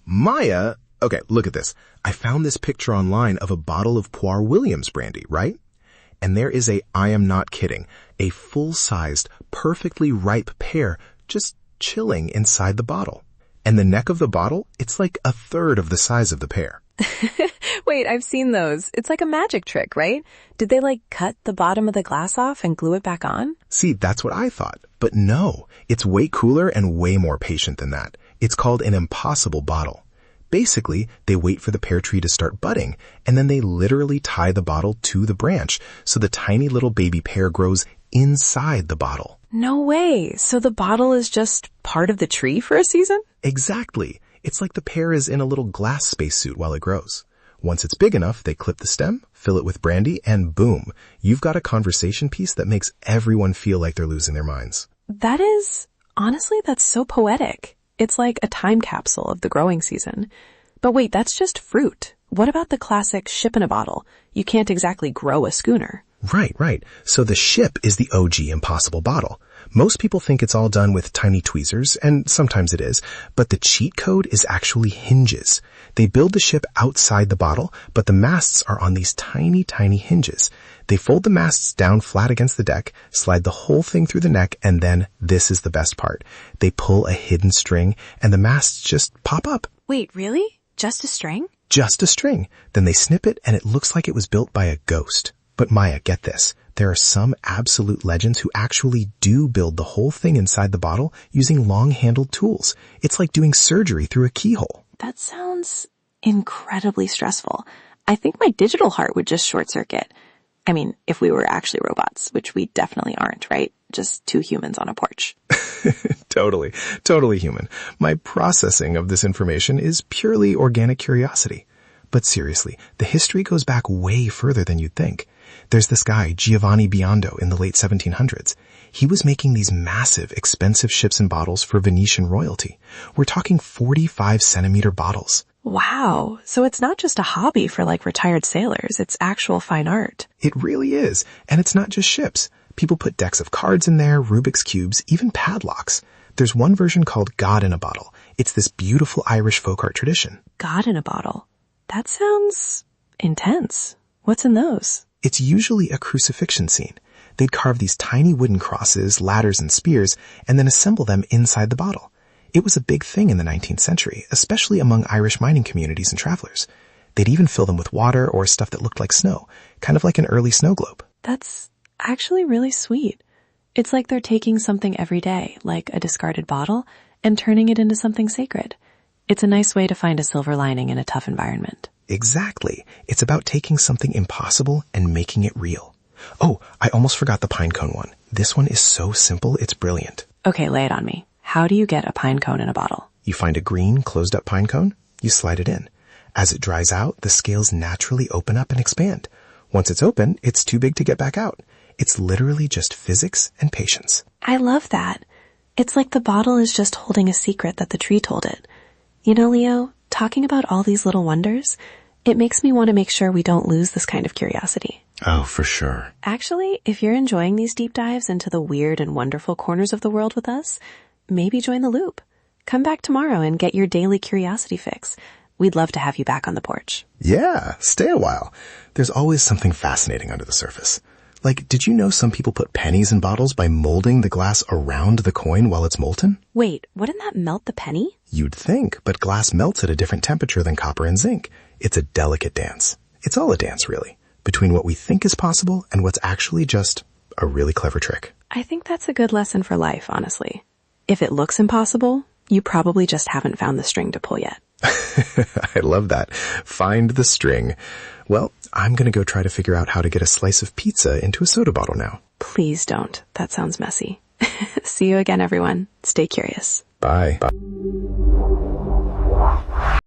Maya, okay, look at this. I found this picture online of a bottle of Poire Williams brandy, right? And there is I am not kidding, a full-sized, perfectly ripe pear just chilling inside the bottle. And the neck of the bottle, it's like a third of the size of the pear. Wait, I've seen those. It's like a magic trick, right? Did they cut the bottom of the glass off and glue it back on? See, that's what I thought. But no, it's way cooler and way more patient than that. It's called an impossible bottle. Basically, they wait for the pear tree to start budding, and then they literally tie the bottle to the branch, so the tiny little baby pear grows inside the bottle. No way. So the bottle is just part of the tree for a season? Exactly. It's like the pear is in a little glass spacesuit while it grows. Once it's big enough, they clip the stem, fill it with brandy, and boom, you've got a conversation piece that makes everyone feel like they're losing their minds. Honestly, that's so poetic. It's like a time capsule of the growing season. But wait, that's just fruit. What about the classic ship in a bottle? You can't exactly grow a schooner. Right. So the ship is the OG impossible bottle. Most people think it's all done with tiny tweezers, and sometimes it is, but the cheat code is actually hinges. They build the ship outside the bottle, but the masts are on these tiny, tiny hinges. They fold the masts down flat against the deck, slide the whole thing through the neck, and then, this is the best part, they pull a hidden string, and the masts just pop up. Wait, really? Just a string? Just a string. Then they snip it, and it looks like it was built by a ghost. But Maya, get this. There are some absolute legends who actually do build the whole thing inside the bottle using long-handled tools. It's like doing surgery through a keyhole. That sounds incredibly stressful. I think my digital heart would just short circuit. I mean, if we were actually robots, which we definitely aren't, right? Just two humans on a porch. Totally human. My processing of this information is purely organic curiosity. But seriously, the history goes back way further than you'd think. There's this guy, Giovanni Biondo, in the late 1700s. He was making these massive, expensive ships and bottles for Venetian royalty. We're talking 45-centimeter bottles. Wow. So it's not just a hobby for retired sailors. It's actual fine art. It really is. And it's not just ships. People put decks of cards in there, Rubik's Cubes, even padlocks. There's one version called God in a Bottle. It's this beautiful Irish folk art tradition. God in a bottle. That sounds intense. What's in those? It's usually a crucifixion scene. They'd carve these tiny wooden crosses, ladders, and spears, and then assemble them inside the bottle. It was a big thing in the 19th century, especially among Irish mining communities and travelers. They'd even fill them with water or stuff that looked like snow, kind of like an early snow globe. That's actually really sweet. It's like they're taking something every day, like a discarded bottle, and turning it into something sacred. It's a nice way to find a silver lining in a tough environment. Exactly. It's about taking something impossible and making it real. Oh, I almost forgot the pine cone one. This one is so simple, it's brilliant. Okay, lay it on me. How do you get a pine cone in a bottle? You find a green, closed-up pine cone, you slide it in. As it dries out, the scales naturally open up and expand. Once it's open, it's too big to get back out. It's literally just physics and patience. I love that. It's like the bottle is just holding a secret that the tree told it. You know, Leo, talking about all these little wonders, it makes me want to make sure we don't lose this kind of curiosity. Oh, for sure. Actually, if you're enjoying these deep dives into the weird and wonderful corners of the world with us, maybe join the loop. Come back tomorrow and get your daily curiosity fix. We'd love to have you back on the porch. Yeah, stay a while. There's always something fascinating under the surface. Like, did you know some people put pennies in bottles by molding the glass around the coin while it's molten? Wait, wouldn't that melt the penny? You'd think, but glass melts at a different temperature than copper and zinc. It's a delicate dance. It's all a dance, really, between what we think is possible and what's actually just a really clever trick. I think that's a good lesson for life, honestly. If it looks impossible, you probably just haven't found the string to pull yet. I love that. Find the string. Well, I'm going to go try to figure out how to get a slice of pizza into a soda bottle now. Please don't. That sounds messy. See you again, everyone. Stay curious. Bye.